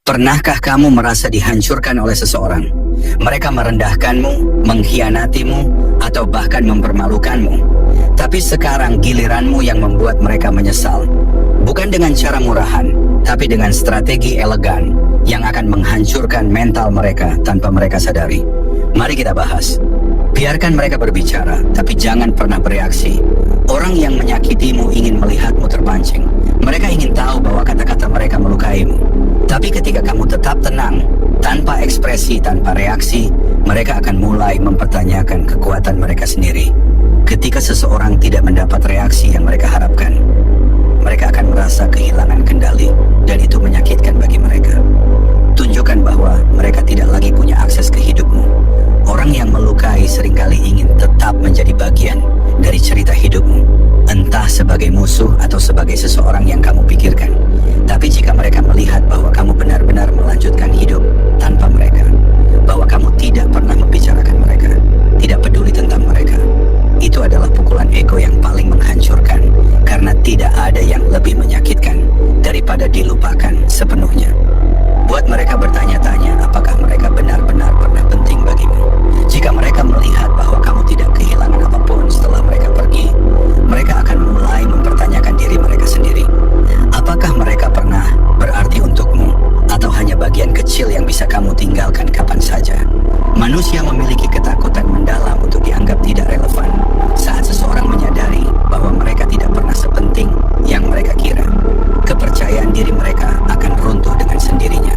Pernahkah kamu merasa dihancurkan oleh seseorang? Mereka merendahkanmu, mengkhianatimu, atau bahkan mempermalukanmu. Tapi sekarang giliranmu yang membuat mereka menyesal. Bukan dengan cara murahan, tapi dengan strategi elegan yang akan menghancurkan mental mereka tanpa mereka sadari. Mari kita bahas. Biarkan mereka berbicara, tapi jangan pernah bereaksi. Orang yang menyakitimu ingin melihatmu terpancing. Mereka ingin tahu bahwa kata-kata mereka melukaimu. Tapi ketika kamu tetap tenang, tanpa ekspresi, tanpa reaksi, mereka akan mulai mempertanyakan kekuatan mereka sendiri. Ketika seseorang tidak mendapat reaksi yang mereka harapkan, mereka akan merasa kehilangan kendali, dan itu menyakitkan bagi mereka. Tunjukkan bahwa mereka tidak lagi punya akses ke hidupmu. Orang yang melukai seringkali ingin tetap menjadi bagian dari cerita hidupmu, entah sebagai musuh atau sebagai seseorang yang kamu pikirkan. Tapi jika mereka melihat bahwa kamu benar-benar melanjutkan hidup tanpa mereka, bahwa kamu tidak pernah membicarakan mereka, tidak peduli tentang mereka, itu adalah pukulan ego yang paling menghancurkan, karena tidak ada yang lebih menyakitkan daripada dilupakan sepenuhnya. Buat mereka bertanya-tanya apakah mereka benar-benar pernah penting bagimu. Jika mereka melihat bahwa kamu tidak kehilangan apapun setelah mereka pergi, mereka akan mulai mempertanyakan diri mereka sendiri. Apakah mereka pernah berarti untukmu, atau hanya bagian kecil yang bisa kamu tinggalkan kapan saja? Manusia memiliki ketakutan mendalam untuk dianggap tidak relevan. Saat seseorang menyadari bahwa mereka tidak pernah sepenting yang mereka kira, kepercayaan diri mereka akan runtuh dengan sendirinya.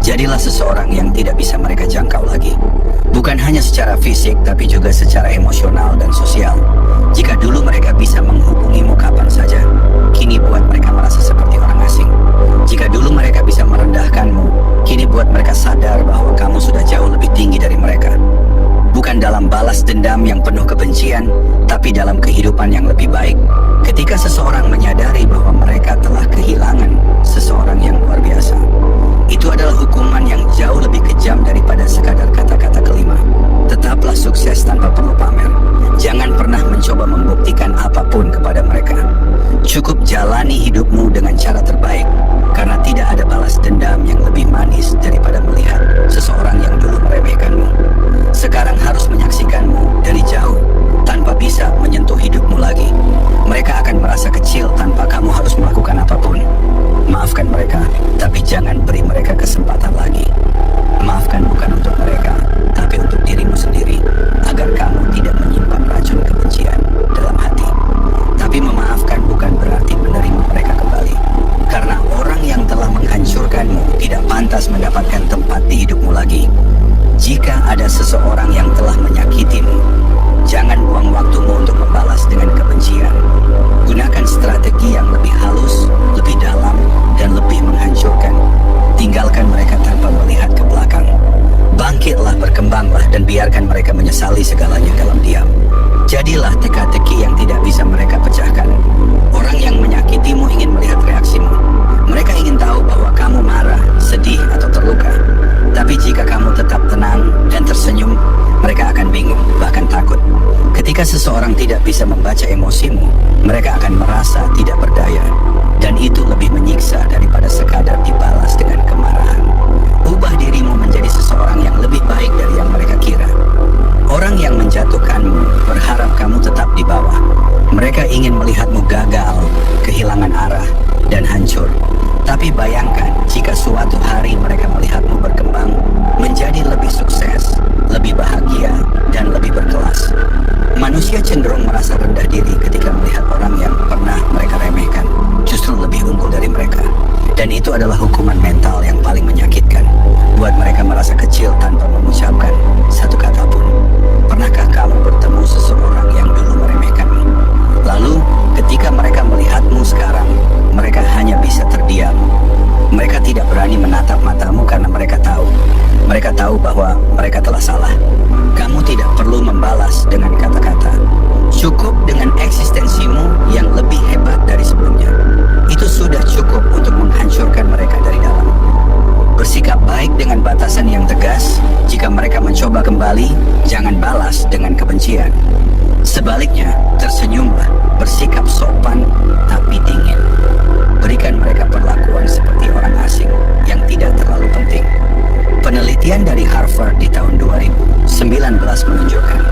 Jadilah seseorang yang tidak bisa mereka jangkau lagi. Bukan hanya secara fisik, tapi juga secara emosional dan sosial. Jika dulu mereka bisa menghubungimu kapan saja, kini buat mereka merasa seperti orang asing. Jika dulu mereka bisa merendahkanmu, kini buat mereka sadar bahwa kamu sudah jauh lebih tinggi dari mereka. Bukan dalam balas dendam yang penuh kebencian, tapi dalam kehidupan yang lebih baik. Ketika seseorang menyadari bahwa mereka telah kehilangan seseorang yang luar biasa, itu adalah hukuman yang jauh lebih kejam daripada sekadar kata-kata kelima. Tetaplah sukses tanpa perlu pamer. Jangan pernah mencoba membuktikan apapun kepada mereka. Cukup jalani hidupmu dengan cara terbaik, karena tidak ada balas dendam yang lebih manis daripada melihat seseorang yang dulu meremehkanmu sekarang harus menyaksikanmu dari jauh tanpa bisa menyentuh hidupmu lagi. Mereka akan merasa kecil tanpa kamu harus melakukan apapun. Maafkan mereka, tapi jangan beri mereka kesempatan lagi. Maafkan bukan untuk mereka, tapi untuk dirimu sendiri, agar kamu tidak menyimpan racun kebencian dalam hati. Tapi memaafkan bukan berarti menerima mereka kembali, karena orang yang telah menghancurkanmu tidak pantas mendapatkan tempat di hidupmu lagi. Jika ada seseorang yang telah menyakitimu, jangan buang waktumu untuk membalas dengan kebencian. Gunakan strategi yang lebih halus, lebih dalam, dan lebih menghancurkan. Tinggalkan mereka tanpa melihat ke belakang. Bangkitlah, berkembanglah, dan biarkan mereka menyesali segalanya dalam diam. Jadilah teka-teki yang tidak bisa mereka pecahkan. Orang yang menyakitimu ingin melihat reaksimu. Mereka ingin tahu bahwa kamu marah, sedih, atau terluka. Tapi jika kamu tetap tenang dan tersenyum, mereka akan bingung, bahkan takut. Ketika seseorang tidak bisa membaca emosimu, mereka akan merasa tidak berdaya. Dan itu lebih menyiksa daripada sekadar dibalas dengan kemarahan. Ubah dirimu menjadi seseorang yang lebih baik dari yang mereka kira. Orang yang menjatuhkanmu berharap kamu tetap di bawah. Mereka ingin melihatmu gagal, kehilangan arah, dan hancur. Tapi bayangkan jika suatu hari mereka melihatmu berkembang, menjadi lebih sukses, lebih bahagia, dan lebih berkelas. Manusia cenderung merasa rendah diri ketika melihat orang yang pernah mereka remehkan justru lebih unggul dari mereka. Dan itu adalah hukuman mental yang paling menyakitkan, buat mereka merasa kecil tanpa mengucapkan satu kata pun. Pernahkah kamu bertemu seseorang yang dulu meremehkanmu? Lalu ketika mereka melihatmu sekarang, mereka hanya bisa terdiam. Mereka tidak berani menatap matamu karena mereka tahu bahwa mereka telah salah. Kamu tidak perlu membalas dengan kata-kata. Cukup dengan eksistensimu yang lebih hebat dari sebelumnya. Itu sudah cukup untuk menghancurkan mereka dari dalam. Bersikap baik dengan batasan yang tegas. Jika mereka mencoba kembali, jangan balas dengan kebencian. Sebaliknya, tersenyumlah, bersikap sopan tapi dingin. Berikan mereka perlakuan seperti orang asing yang tidak terlalu Penelitian dari Harvard di tahun 2019 menunjukkan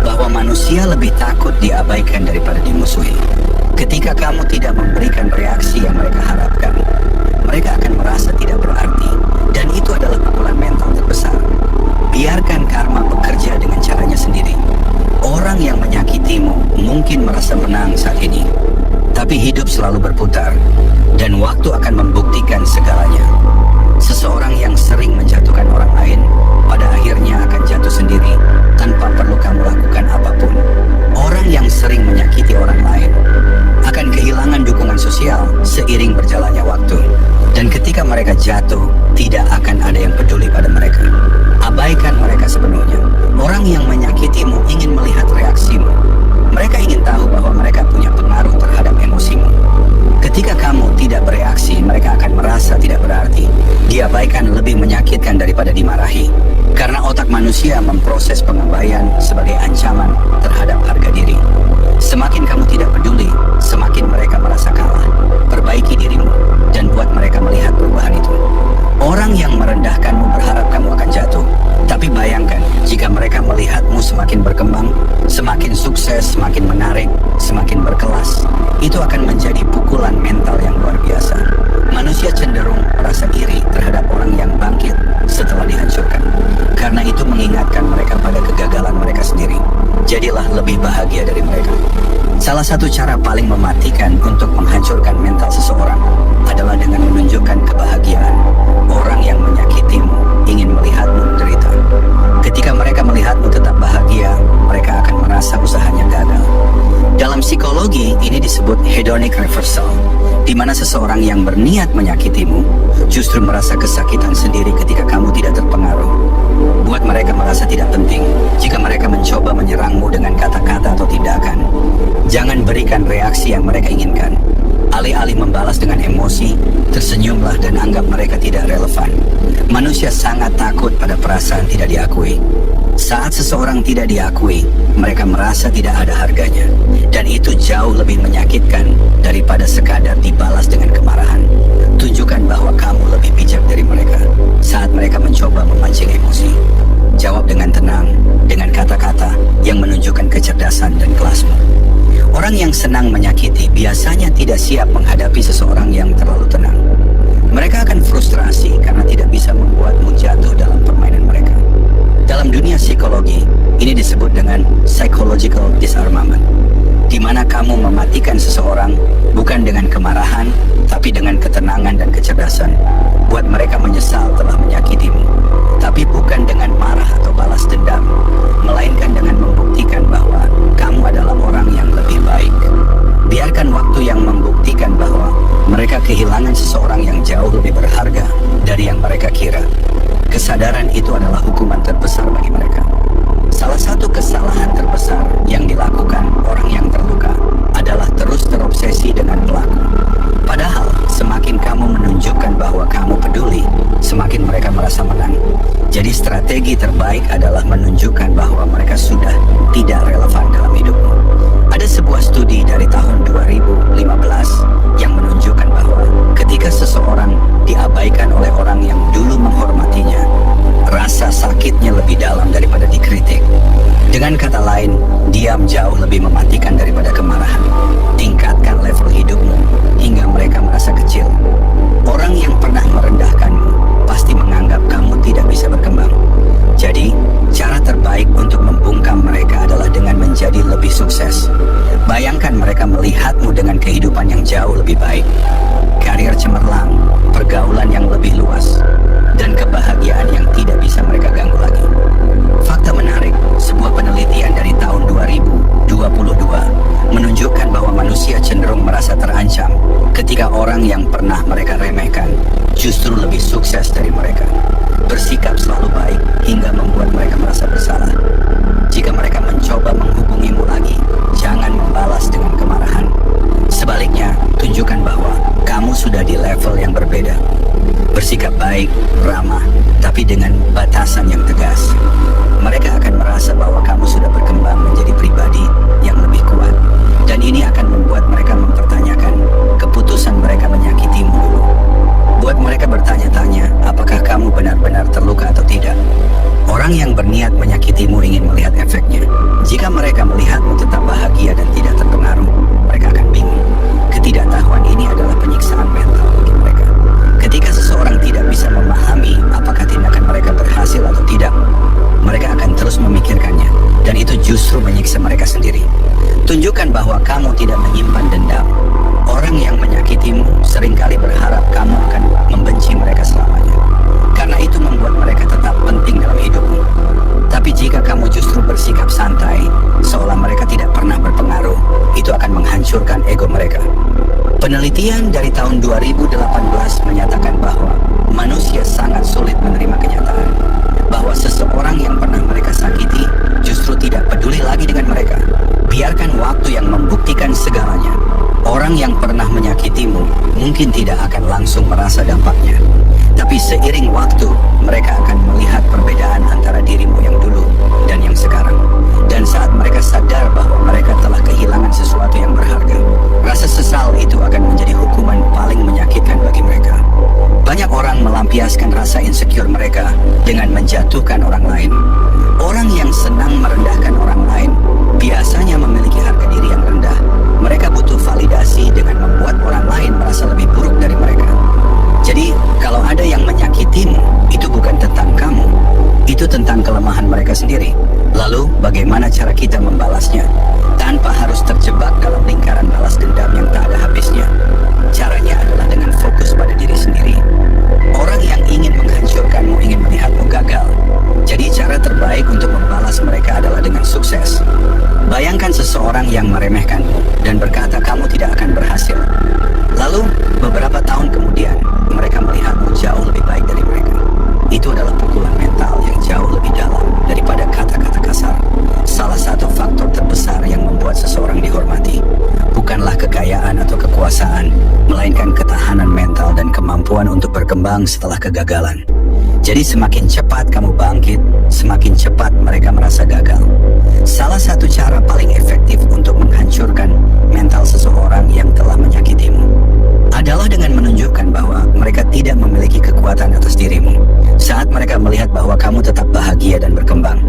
bahwa manusia lebih takut diabaikan daripada dimusuhi. Ketika kamu tidak memberikan reaksi yang mereka harapkan, mereka akan merasa tidak berarti, dan itu adalah pukulan mental terbesar. Biarkan karma bekerja dengan caranya sendiri. Orang yang menyakitimu mungkin merasa menang saat ini, tapi hidup selalu berputar, dan waktu akan membuktikan segalanya. Seseorang yang sering menjatuhkan orang lain, pada akhirnya akan jatuh sendiri tanpa perlu kamu lakukan apapun. Orang yang sering menyakiti orang lain akan kehilangan dukungan sosial seiring berjalannya waktu. Dan ketika mereka jatuh, tidak akan ada yang peduli pada mereka. Abaikan mereka sepenuhnya. Orang yang menyakitimu ingin melihat reaksimu. Mereka ingin tahu bahwa mereka punya pengaruh terhadap emosimu. Ketika kamu tidak bereaksi, mereka akan merasa tidak berarti. Diabaikan lebih menyakitkan daripada dimarahi. Karena otak manusia memproses pengabaian sebagai ancaman terhadap harga diri. Semakin kamu tidak peduli, semakin mereka merasa kalah. Perbaiki dirimu dan buat mereka melihat perubahan itu. Orang yang merendahkanmu berharap kamu akan jatuh. Tapi bayangkan, jika mereka melihatmu semakin berkembang, semakin sukses, semakin menarik, semakin berkelas, itu akan menjadi pukulan mental yang luar biasa. Manusia cenderung merasa iri terhadap orang yang bangkit setelah dihancurkan. Karena itu mengingatkan mereka pada kegagalan mereka sendiri. Jadilah lebih bahagia dari mereka. Salah satu cara paling mematikan untuk menghancurkan mental seseorang adalah dengan menunjukkan kebahagiaan. Orang yang menyakitimu ingin melihatmu menderita. Ketika mereka melihatmu tetap bahagia, mereka akan merasa usahanya gagal. Dalam psikologi, ini disebut hedonic reversal, di mana seseorang yang berniat menyakitimu justru merasa kesakitan sendiri ketika kamu tidak terpengaruh. Buat mereka merasa tidak penting jika mereka mencoba menyerangmu dengan kata-kata atau tindakan. Jangan berikan reaksi yang mereka inginkan. Alih-alih membalas dengan emosi, tersenyumlah dan anggap mereka tidak relevan. Manusia sangat takut pada perasaan tidak diakui. Saat seseorang tidak diakui, mereka merasa tidak ada harganya. Dan itu jauh lebih menyakitkan daripada sekadar dibalas dengan kemarahan. Tunjukkan bahwa kamu lebih bijak dari mereka saat mereka mencoba memancing emosi. Jawab dengan tenang, dengan kata-kata yang menunjukkan kecerdasan dan kelasmu. Orang yang senang menyakiti biasanya tidak siap menghadapi seseorang yang terlalu tenang. Mereka akan frustrasi karena tidak bisa membuatmu jatuh dalam permainan mereka. Dalam dunia psikologi, ini disebut dengan psychological disarmament, di mana kamu mematikan seseorang bukan dengan kemarahan, tapi dengan ketenangan dan kecerdasan. Buat mereka menyesal telah menyakitimu, tapi bukan dengan marah atau balas dendam, melainkan dengan membuktikan bahwa kamu adalah orang yang lebih baik. Biarkan waktu yang membuktikan bahwa mereka kehilangan seseorang yang jauh lebih berharga dari yang mereka kira. Kesadaran itu adalah hukuman terbesar bagi mereka. Salah satu kesalahan terbesar yang dilakukan orang yang terluka adalah terus terobsesi dengan pelaku. Padahal semakin kamu menunjukkan bahwa kamu peduli, semakin mereka merasa menang. Jadi strategi terbaik adalah menunjukkan bahwa mereka sudah tidak relevan dalam hidupmu. Ada sebuah studi dari tahun 2015 yang menunjukkan bahwa ketika seseorang diabaikan oleh orang yang dulu menghormatinya, rasa sakitnya lebih dalam daripada dikritik. Dengan kata lain, diam jauh lebih mematikan daripada kemarahan. Tingkatkan level hidupmu hingga mereka merasa kecil. Orang yang pernah merendahkanmu pasti menganggap kamu tidak bisa berkembang. Jadi, cara terbaik untuk membungkam mereka adalah dengan menjadi lebih sukses. Bayangkan mereka melihatmu dengan kehidupan yang jauh lebih baik, karir cemerlang, pergaulan yang lebih luas, dan kebahagiaan yang tidak bisa mereka ganggu lagi. Fakta menarik, sebuah penelitian dari tahun 2022 menunjukkan bahwa manusia cenderung merasa terancam ketika orang yang pernah mereka remehkan justru lebih sukses dari mereka. Bersikap selalu baik hingga membuat mereka merasa bersalah. Jika mereka mencoba menghubungimu lagi, jangan membalas dengan kemarahan. Sebaliknya, tunjukkan bahwa kamu sudah di level yang berbeda. Bersikap baik, ramah, tapi dengan batasan yang tegas. Mereka akan merasa bahwa kamu sudah berkembang menjadi pribadi yang lebih kuat. Dan ini akan membuat mereka mempertanyakan keputusan mereka menyakitimu dulu. Buat mereka bertanya-tanya, apakah kamu benar-benar terluka atau tidak. berniat menyakitimu ingin melihat efeknya. Jika mereka melihatmu tetap bahagia dan tidak terpengaruh, mereka akan bingung. Ketidaktahuan ini adalah penyiksaan mental bagi mereka. Ketika seseorang tidak bisa memahami apakah tindakan mereka berhasil atau tidak, mereka akan terus memikirkannya, dan itu justru menyiksa mereka sendiri. Tunjukkan bahwa kamu tidak menyimpan dendam. Orang yang menyakitimu seringkali berharap kamu akan membenci mereka selamanya, karena itu membuat mereka tetap penting dalam hidupmu. Tapi jika kamu justru bersikap santai, seolah mereka tidak pernah berpengaruh, itu akan menghancurkan ego mereka. Penelitian dari tahun 2018 menyatakan bahwa manusia sangat sulit menerima kenyataan bahwa seseorang yang pernah mereka sakiti justru tidak peduli lagi dengan mereka. Biarkan waktu yang membuktikan segalanya. Orang yang pernah menyakitimu mungkin tidak akan langsung merasa dampaknya, tapi seiring waktu mereka akan melihat perbedaan antara dirimu yang dulu dan yang sekarang. Dan saat mereka sadar bahwa mereka telah kehilangan sesuatu yang berharga, rasa sesal itu akan menjadi hukuman paling menyakitkan bagi mereka. Banyak orang melampiaskan rasa insecure mereka dengan menjatuhkan orang lain. Orang yang senang merendahkan orang lain biasanya memiliki harga diri yang rendah. Mereka butuh validasi dengan membuat orang lain merasa lebih buruk dari mereka. Jadi, kalau ada yang menyakitimu, itu bukan tentang kamu, itu tentang kelemahan mereka sendiri. Lalu, bagaimana cara kita membalasnya? Tanpa harus terjebak dalam lingkaran balas dendam yang tak ada habisnya. Caranya adalah dengan fokus pada diri sendiri. Orang yang ingin menghancurkanmu ingin melihatmu gagal. Jadi cara terbaik untuk membalas mereka adalah dengan sukses. Bayangkan seseorang yang meremehkanmu dan berkata kamu tidak akan berhasil. Lalu, beberapa tahun kemudian, mereka melihatmu jauh lebih baik dari mereka. Itu adalah pukulan mental yang jauh lebih dalam daripada kata-kata kasar. Salah satu faktor terbesar yang membuat seseorang dihormati bukanlah kekayaan atau kekuasaan, melainkan ketahanan mental dan kemampuan untuk berkembang setelah kegagalan. Jadi semakin cepat kamu bangkit, semakin cepat mereka merasa gagal. Salah satu cara paling efektif untuk menghancurkan mental seseorang yang telah menyakitimu adalah dengan menunjukkan bahwa mereka tidak memiliki kekuatan atas dirimu. Saat mereka melihat bahwa kamu tetap bahagia dan berkembang,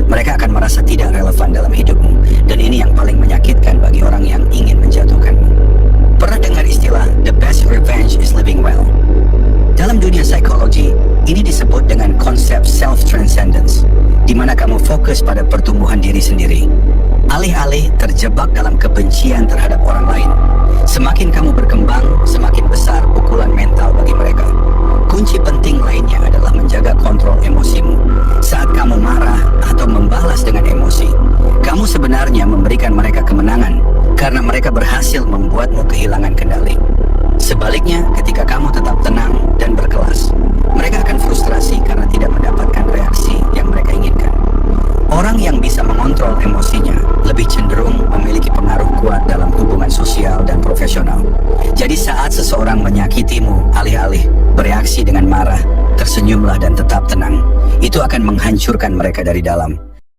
mereka akan merasa tidak relevan dalam hidupmu. Dan ini yang paling menyakitkan bagi orang yang ingin menjatuhkanmu. Pernah dengar istilah "the best revenge is living well"? Dalam dunia psikologi, ini disebut dengan konsep self-transcendence, di mana kamu fokus pada pertumbuhan diri sendiri, alih-alih terjebak dalam kebencian terhadap orang lain. Semakin kamu berkembang, semakin besar pukulan mental bagi mereka. Kunci penting lainnya adalah menjaga kontrol emosimu. Saat kamu marah atau membalas dengan emosi, kamu sebenarnya memberikan mereka kemenangan karena mereka berhasil membuatmu kehilangan kendali. Sebaliknya, ketika kamu tetap tenang dan berkelas, mereka akan frustrasi karena tidak mendapatkan reaksi yang mereka inginkan. Orang yang bisa mengontrol emosinya lebih cenderung memiliki pengaruh kuat dalam hubungan sosial dan profesional. Jadi saat seseorang menyakitimu, alih-alih bereaksi dengan marah, tersenyumlah dan tetap tenang. Itu akan menghancurkan mereka dari dalam.